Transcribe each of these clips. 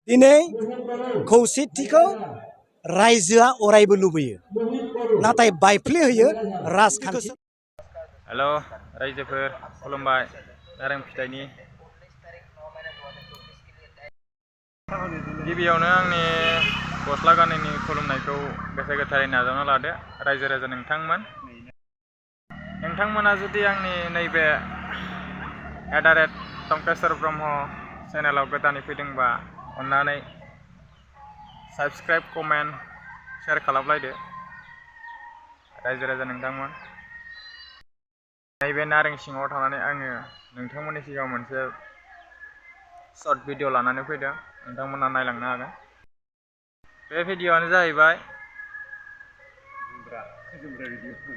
दिनै खौसेथिखौ रायजोआ अरायबो लुबैयो नाथाय बायफ्लेहोयो राजखान्थि। हेल' रायजोफोर खुलुमबाय नारें फिथाइनि गिबियावनो आंनि गस्ला गाननायनि खुलुमनायखौ गोसो गोथारै नाजावना लादो रायजो राजा नोंथांमोना जुदि आंनि नैबे टंकेश्वर ब्रह्म चेनेलाव गोदानै फैदोंबा अन्नानै साबस्क्राइब कमेन्ट शेयार खालामलायदो रायजो राजा नोंथांमोन। नैबे नारें सिङाव थानानै आङो नोंथांमोननि सिगाङाव मोनसे शर्ट भिडिअ लानानै फैदों, नोंथांमोना नायलांनो हागोन। बे भिडिअआनो जाहैबाय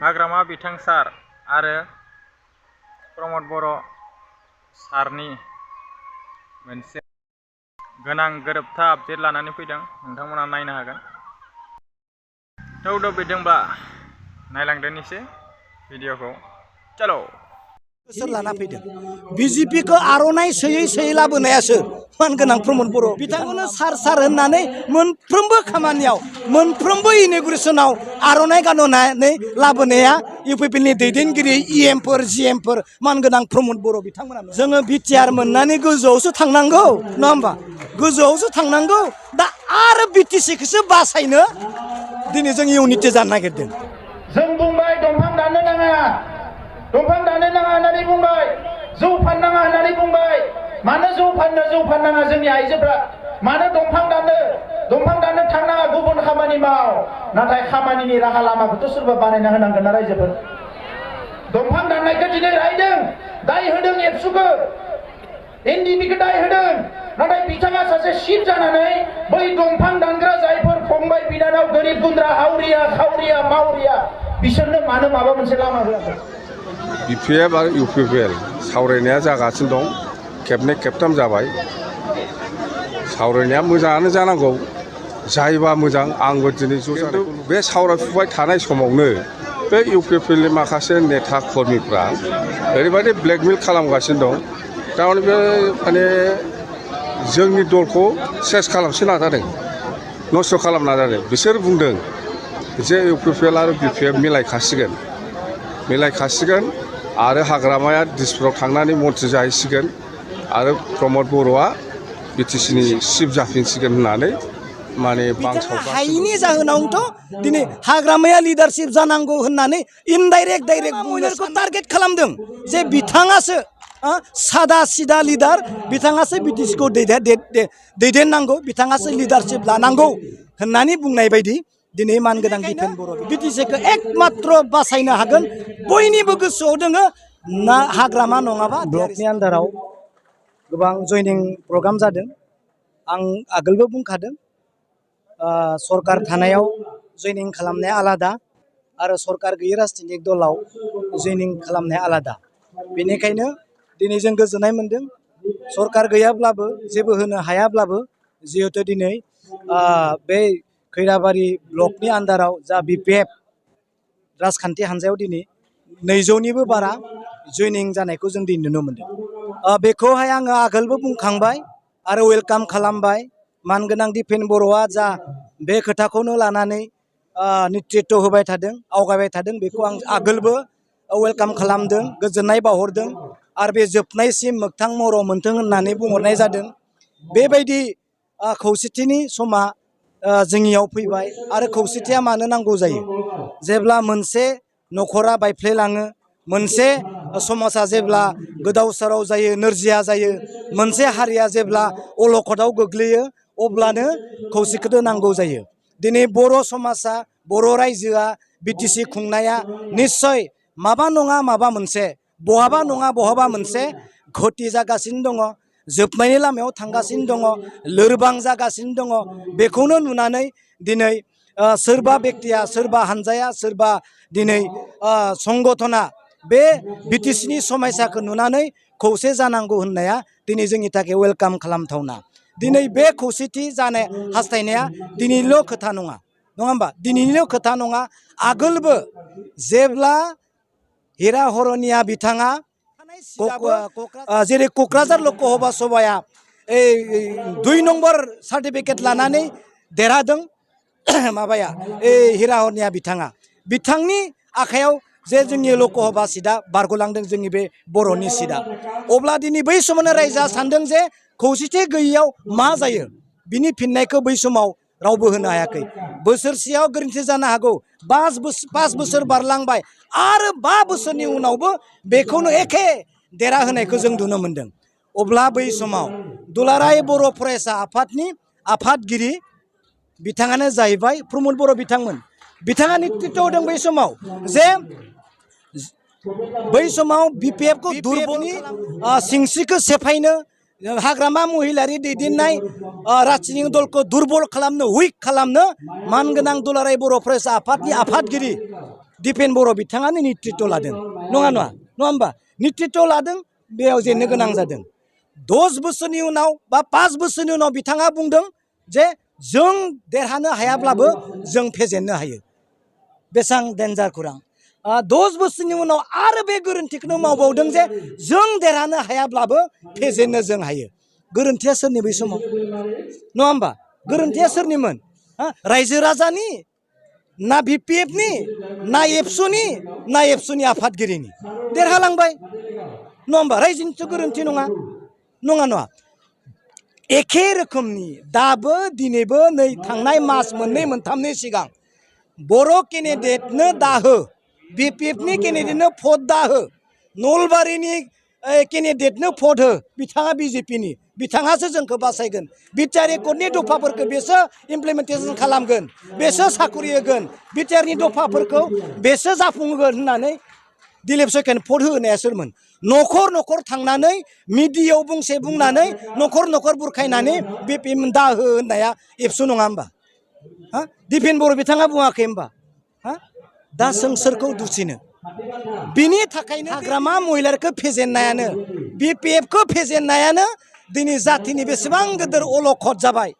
हाग्रामा बिथां सार आरो प्रमद बर' सारनि मोनसे गोनां गोरोबथा आपडेट लानानै फैदों, नोंथांमोना नायनो हागोन। थौदो बिदोंब्ला नायलांदोनिसै भिडिअखौ चलो। सोर लाना फैदों बिजेपिखौ आर'नाइ सोयै लाबोनायासो मानगोनां प्रमद बर' बिथांखौनो सार होननानै मोनफ्रोमबो खामानियाव मोनफ्रोमबो इन'ग्रेसनाव आर'नाइ गानहोनानै लाबोनाया इउपिपिएलनि दैदेनगिरि इएमफोर जिएमफोर मानगोनां प्रमद बर' बिथांमोना। जोङो बिटिआर मोननानै गोजौआवसो थांनांगौ नङा होमबा, गोजौआवसो थांनांगौ। दा आरो बिटिसिखौसो बासायनो दिनै जों इउनिटि जानो नागिरदों। जों बुंबाय दंफां दाननो नाङा, दंफां दाननो नाङा होननानै बुंबाय, जौ फाननाङा होननानै बुंबाय। मानो जौ फाननाङा जोंनि आइजोफ्रा? मानो दंफां दाननो थांनाङा, गुबुन खामानि माव। नाथाय खामानिनि राहा लामाखौथ' सोरबा बानायना होनांगोन ना रायजोफोर। दंफां दाननायखौ दिनै रायदों, दाय होदों एबसुखौ, एनडिपिखौ दाय होदों। नाथाय बिथाङा सासे सिफ जानानै बै दंफां दानग्रा जायफोर फंबाय बिनानाव गोरिब गुन्द्रा हावरिया खावरिया मावरिया बिसोरनो मानो माबा मोनसे लामा होआखै? बिपिएफ आरो इउपिपिएल सावरायनाया जागासिनो दं, खेबनै खेबथाम जाबाय। सावरायनाया मोजाङानो जानांगौ, जायोबा मोजां। आंबो दिनै ज' जानायखौ बे सावरायफुबाय थानाय समावनो बे इउपिपिएलनि माखासे नेता कर्मिफ्रा ओरैबायदि ब्लेकमेल खालामगासिनो दं, थारमाने बे माने जोंनि दलखौ सेस खालामनो नाजादों, नस्थ' खालामनो नाजादों। बिसोर बुंदों जे इउपिपिएल आरो बिपिएफ मिलायखासिगोन आरो हाग्रामाया दिसपुराव थांनानै मन्थ्रि जाहैसिगोन आरो प्रमद बर'आ बिटिसिनि चिफ जाफिनसिगोन होननानै माने हायिनि जाहोनावनोथ' दिनै हाग्रामाया लिडारशिप जानांगौ होननानै इनडाइरेक्ट बुंनायखौ टारगेट खालामदों जे बिथाङासो सादा सिदा लिडार, बिथाङासो बिटिसिखौ दैदेननांगौ, बिथाङासो लिडारशिप लानांगौ होननानै बुंनाय बायदि दिनै मानगोनां दिपेन बर' बिटिसिखौ एकमात्र बासायनो हागोन बयनिबो गोसोआव दोङो ना हाग्रामा नङाबा। ब्लकनि आन्दाराव गोबां जयनिं प्रग्राम जादों। आं आगोलबो बुंखादों, सरकार थानायाव जयनिं खालामनाया आलादा आरो सरकार गैयै राजनितिक दलाव जयनिं खालामनाया आलादा। बेनिखायनो दिनै जों गोजोननाय मोन्दों, सरकार गैयाब्लाबो जेबो होनो हायाब्लाबो जिहेतु दिनै बे खैराबारि ब्लकनि आन्दाराव जा बिपिएफ राजखान्थि हान्जायाव दिनै 200निबो बारा जयनिं जानायखौ जों दिनै नुनो मोन्दों। बेखौहाय आङो आगोलबो बुंखांबाय आरो वेलकाम खालामबाय। मानगोनां दिपेन बर'आ जा बे खोथाखौनो लानानै नेतृत्व होबाय थादों, आवगायबाय थादों, बेखौ आं आगोलबो वेलकाम खालामदों, गोजोननाय बावहरदों आरो बे जोबनायसिम मोगथां महराव मोन्थों होननानै बुंहरनाय जादों। बेबायदि खौसेथिनि समा जोंनियाव फैबाय आरो खौसेथिया मानो नांगौ जायो? जेब्ला मोनसे न'खरा बायफ्लेलाङो, मोनसे समाजा जेब्ला गोदाव सोराव जायो, नोरजिया जायो, मोनसे हारिया जेब्ला अलखदाव गोग्लैयो, अब्लानो खौसेथिखौ नांगौ जायो। दिनै बर' समाजा, बर' रायजोआ बिटिसि खुंनाया निस्सय माबा नङा माबा मोनसे, बहाबा नङा बहाबा मोनसे घति जागासिनो दङ, जोबनायनि लामायाव थांगासिनो दङ, लोरबां जागासिनो दङ। बेखौनो नुनानै दिनै सोरबा बेक्तिया, सोरबा हानजाया, सोरबा दिनै संगठना बे बिटिसिनि समयसाखौ नुनानै खौसे जानांगौ होननाया दिनै जोंनि थाखाय वेलकाम खालामथावना। दिनै बे खौसेथि जानाय हास्थायनाया दिनैल' खोथा नङा, नङा होमबा? दिनैनिल' खोथा नङा, आगोलबो जेब्ला हिरा हरनिया बिथाङा जेरै क'क्राझार लकसभा सभाया 2 नम्बर सार्टिफिकेट लानानै देरहादों माबाया हिराहरनिया बिथांनि आखायाव जे जोंनि लकसभा सीटआ बारग'लांदों जोंनि बे बर'नि सीटआ अब्ला दिनै बै समावनो रायजोआ सानदों जे खौसेथि गैयैयाव मा जायो बिनि फिननायखौ बै समाव रावबो होनो हायाखै बोसोरसेयाव गोरोन्थि जानो हागौ 5 बोसोर बारलांबाय आरो 5 बोसोरनि उनावबो बेखौनो एखे देरहाहोनायखौ जों नुनो मोनदों अब्ला बै समाव दुलाराय बर' फरायसा आफादनि आफादगिरि बिथाङानो जाहैबाय प्रमद बर' बिथाङा नेतृत्व होदों बै समाव जे बै समाव BPF को दुर्बलनि सिंस्रिखौ सेफायनो हाग्रामा महिलारि दैदेननाय राजनितिक दलखौ दुर्बल खालामनो उइक खालामनो मानगोनां दुलाराय बर' फरायसा आफादनि आफादगिरि दिपेन बर' बिथाङानो नेतृत्व लादों नङा होमबा नेतृत्व लादों बेयाव जेननो गोनां जादों 10 बोसोरनि उनाव बा 5 बोसोरनि उनाव बिथाङा बुंदों जे जों देरहानो हायाब्लाबो जों फेजेननो हायो बेसेबां डेन्जार खौरां 10 बोसोरनि उनाव आरो बे गोरोन्थिखौनो मावबावदों जे जों देरहानो हायाब्लाबो फेजेननो जों हायो गोरोन्थिया सोरनि बै समाव नङा होमबा गोरोन्थिया सोरनिमोन रायजो राजानि ना BPFनि ना एबसुनि आफादगिरिनि देरहालांबाय नङा होमबा रायजोनिथ' गोरोन्थि नङा एखे रोखोमनि दाबो दिनैबो नै थांनाय मास मोननै मोनथामनि सिगां बर' केन्डिडेटनो दाहो BPFनि केन्डिडेटनो भट दाहो नलबारिनि केन्डिडेटनो भट हो बिथाङा BJPनि बिथाङासो जोंखौ बासायगोन बिटिआर एकर्डनि दफाफोरखौ बेसो इमप्लिमेन्टेसन खालामगोन बेसो साखरि होगोन बिटिआरनि दफाफोरखौ बेसो जाफुंहोगोन होननानै दिलीप सैखोनो भट होनाया सोरमोन न'खर थांनानै मिडियायाव बुंनानै न'खर बुरखायनानै BPF दाहो होननाया एबसु नङा होमबा दिपेन बर' बिथाङा बुङाखै होमबा दा जों सोरखौ दुसिनो बिनि थाखायनो हाग्रामा महिलारिखौ फेजेननायानो BPFखौ फेजेननायानो दिनै जाथिनि बेसेबां गिदिर अलखद जाबाय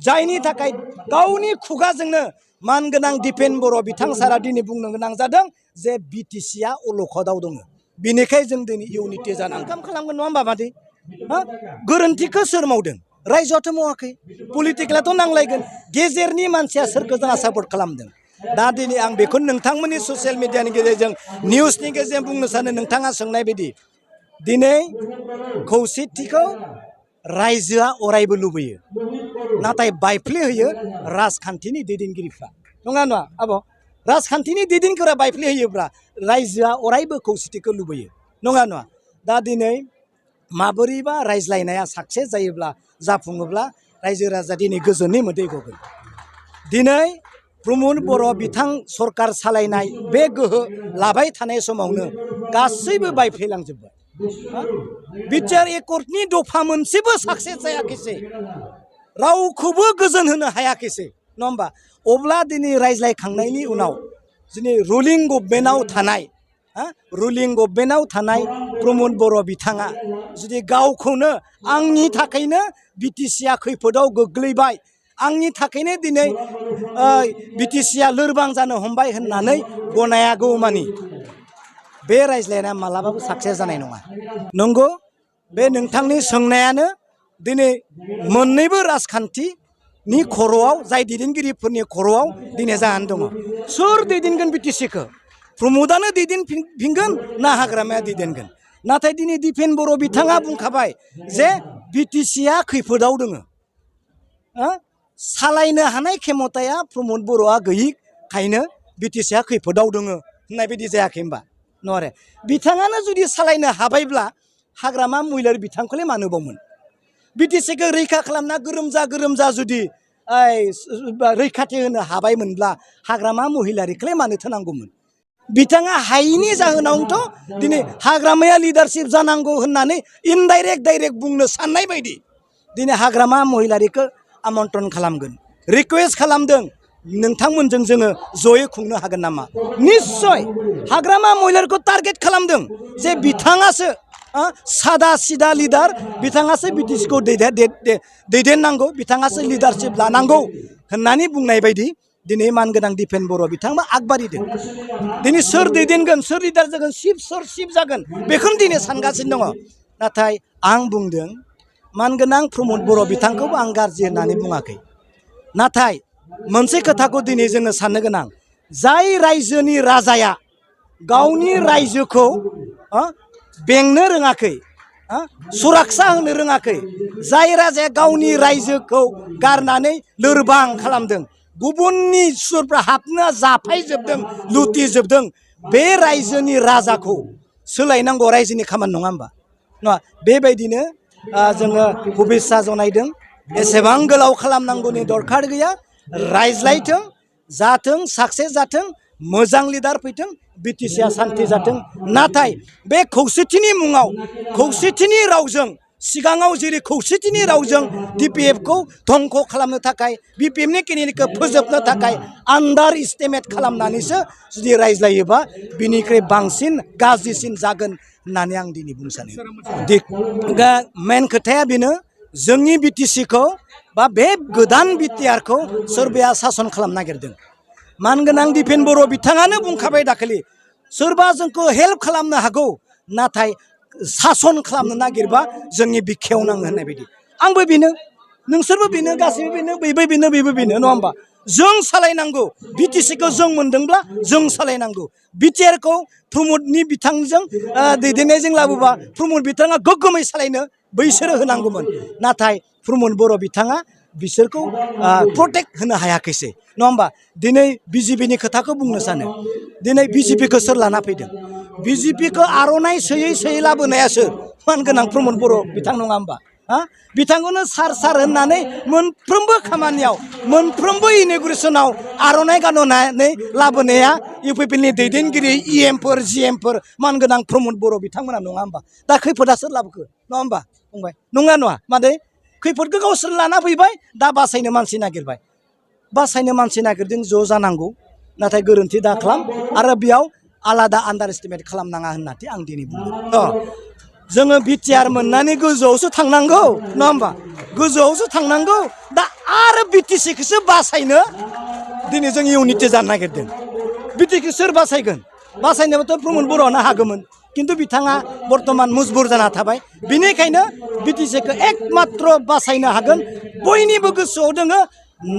जायनि थाखाय गावनि खुगाजोंनो मानगोनां दिपेन बर' बिथां सारा दिनै बुंनो गोनां जादों जे BTCआ अलखदाव दङ बिनिखाय जों दिनै इउनिटि जानानै ओंखाम खालामगोन नङा होमबा मादै गोरोन्थिखौ सोर मावदों रायजोआथ' मावाखै पलिटिकेलाथ' नांलायगोन गेजेरनि मानसिया सोरखौ जोंहा सापर्ट खालामदों दा दिनै आं बेखौ नोंथांमोननि ससियेल मिडियानि गेजेरजों निउसनि गेजेरजों बुंनो सानो नोंथाङा सोंनाय बायदि दिनै खौसेथिखौ रायजोआ अरायबो लुबैयो नाथाय बायफ्लेहोयो राजखान्थिनि दैदेनगिरिफ्रा नङा आब' राजखान्थिनि दैदेनगिरिफोरा बायफ्लेहोयोब्ला रायजोआ अरायबो खौसेथिखौ लुबैयो नङा दा दिनै माबोरैबा रायज्लायनाया साक्सेस जायोब्ला जाफुङोब्ला रायजो राजा दिनै गोजोननि मोदै गगोन दिनै प्रमद बर' बिथां सरकार सालायनाय बे गोहो लाबाय थानाय समावनो गासैबो बायफ्लेलांजोब्बाय बिटिआर एकर्डनि दफा मोनसेबो साक्सेस जायाखैसै रावखौबो गोजोन होनो हायाखैसै नङा होमबा अब्ला दिनै रायज्लायखांनायनि उनाव दिनै रुलिं गभर्नमेन्टआव थानाय प्रमद बर' बिथाङा जुदि गावखौनो आंनि थाखायनो BTCआ खैफोदाव गोग्लैबाय आंनि थाखायनो दिनै BTCआ लोरबां जानो हमबाय होननानै गनायागौमानि बे रायज्लायनाया मालाबाबो साक्सेस जानाय नङा नंगौ बे नोंथांनि सोंनायानो दिनै मोननैबो राजखान्थिनि खर'आव जाय दैदेनगिरिफोरनि खर'आव दिनै जानानै दङ सोर दैदेनगोन BTCखौ प्रमदानो दैदेनफिनगोन ना हाग्रामाया दैदेनगोन नाथाय दिनै दिपेन बर' बिथाङा बुंखाबाय जे BTCआ खैफोदाव दङ सालायनो हानाय खेमताया प्रमद बर'आ गैयिखायनो BTCआ खैफोदाव दङ होननाय बायदि जायाखै होमबा नङा बिथाङानो जुदि सालायनो हाबायब्ला हाग्रामा महिलारि बिथांखौलाय मानोबावमोन BTCखौ रैखा खालामना गोरोमजा जुदि रैखाथि होनो हाबायमोनब्ला हाग्रामा महिलारिखौलाय मानोथो नांगौमोन बिथाङा हायिनि जाहोनावनोथ' दिनै हाग्रामाया लिडारशिप जानांगौ होननानै डाइरेक्ट बुंनो साननाय बायदि दिनै हाग्रामा महिलारिखौ आमन्त्रण खालामगोन रिकुवेस्ट खालामदों नोंथांमोनजों जोङो जयै खुंनो हागोन नामा निश्चय हाग्रामा महिलारिखौ टारगेट खालामदों जे बिथाङासो सादा सिदा लिडार बिथाङासो BTCखौ दैदेननांगौ बिथाङासो लिडारशिप लानांगौ होननानै बुंनाय बायदि दिनै मानगोनां दिपेन बर' बिथाङा आगबारिदों दिनै सोर दैदेनगोन सोर लिडार जागोन सोर चिफ जागोन बेखौनो दिनै सानगासिनो दङ नाथाय आं बुंदों मानगोनां प्रमद बर' बिथांखौबो आं गाज्रि होननानै बुङाखै नाथाय मोनसे खोथाखौ दिनै जोङो साननो गोनां जाय रायजोनि राजाया गावनि रायजोखौ बेंनो रोङाखै सुरक्षा होनो रोङाखै जाय राजाया गावनि रायजोखौ गारनानै लोरबां खालामदों गुबुननि सुरफ्रा हाबनो जाफायजोबदों लुटिजोबदों बे रायजोनि राजाखौ सोलायनांगौ रायजोनि खामानि नङा होमबा नङा बेबायदिनो जोङो हुबिस्सा जनायदों एसेबां गोलाव खालामनांगौनि दरखार गैया रायज्लायथों जाथों साक्सेस जाथों मोजां लिडार फैथों बिटिसिआ सान्थि जाथों नाथाय बे खौसेथिनि मुङाव खौसेथिनि रावजों सिगाङाव जेरै खौसेथिनि रावजों डिपिएफखौ धंख खालामनो थाखाय बिपिएफनि केन्डिडेटखौ फोजोबनो थाखाय आन्डार एस्टिमेट खालामनानैसो जुदि रायज्लायोबा बिनिख्रुइ बांसिन गाज्रिसिन जागोन होननानै आं दिनै बुंनो सानो मेन खोथाया बेनो जोंनि बिटिसिखौ बा बे गोदान बिटिआरखौ सोरबाया सासन खालामनो नागिरदों मानगोनां दिपेन बर' बिथाङानो बुंखाबाय दाखालि सोरबा जोंखौ हेल्प खालामनो हागौ नाथाय सासन खालामनो नागिरबा जोंनि बिखायाव नाङो होननाय बायदि आंबो बेनो नोंसोरबो बेनो गासैबो बेनो बैबो बेनो बेबो बेनो नङा होमबा जों सालायनांगौ बिटिसिखौ जों मोनदोंब्ला जों सालायनांगौ बिटिआरखौ प्रमदनि बिथांजों दैदेननायजों लाबोबा प्रमद बिथाङा गोग्गोमै सालायनो बैसोरो होनांगौमोन नाथाय प्रमद बर' बिथाङा बिसोरखौ प्रटेक्ट होनो हायाखैसै नङा होमबा दिनै बिजेपिनि खोथाखौ बुंनो सानो दिनै बिजेपिखौ सोर लाना फैदों बिजेपिखौ आर'नाइ सोयै सोयै लाबोनाया सोर मानगोनां प्रमद बर' बिथां नङा होमबा बिथांखौनो सार होननानै मोनफ्रोमबो खामानियाव मोनफ्रोमबो इन'ग्रेसनाव आर'नाइ गानहोनानै लाबोनाया इउपिपिएलनि दैदेनगिरि इएमफोर जिएमफोर मानगोनां प्रमद बर' बिथांमोना नङा होमबा दा खैफोदा सोर लाबोखो नङा होमबा फंबाय नङा मादै खैफोदखौ गावसोर लाना फैबाय दा बासायनो मानसि नागिरबाय बासायनो मानसि नागिरदों ज' जानांगौ नाथाय गोरोन्थि दा खालाम आरो बेयाव आलादा आन्डार एस्टिमेट खालामनाङा होननानै आं दिनै बुंदों जोङो बिटिआर मोननानै गोजौआवसो थांनांगौ नङा होमबा गोजौआवसो थांनांगौ दा आरो बिटिसिखौसो बासायनो दिनै जों इउनिटि जानो नागिरदों बिटिसिखौ सोर बासायगोन बासायनोबाथ' प्रमद बर'आनो हागौमोन किन्तु बिथाङा बर्तमान मुजबुर जाना थाबाय बेनिखायनो बिटिसिखौ एकमात्र बासायनो हागोन बयनिबो गोसोआव दोङो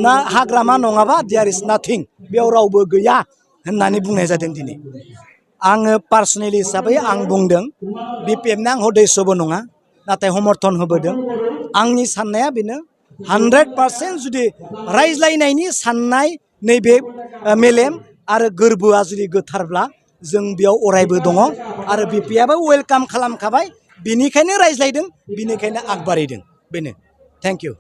ना हाग्रामा नङाबा देयार इज नाथिं बेयाव रावबो गैया होननानै बुंनाय जादों दिनै आङो पार्सनेलि हिसाबै आं बुंदों बिपिएफनि आं हदैस्यबो नङा नाथाय समर्थन होबोदों आंनि साननाया बेनो 100% जुदि रायज्लायनायनि साननाय नैबे मेलेम आरो गोरबोआ जुदि गोथारब्ला जों बेयाव अरायबो दङ आरो बिपिएफआबो वेलकाम खालामखाबाय बिनिखायनो रायज्लायदों बिनिखायनो आगबारिदों बेनो थेंक इउ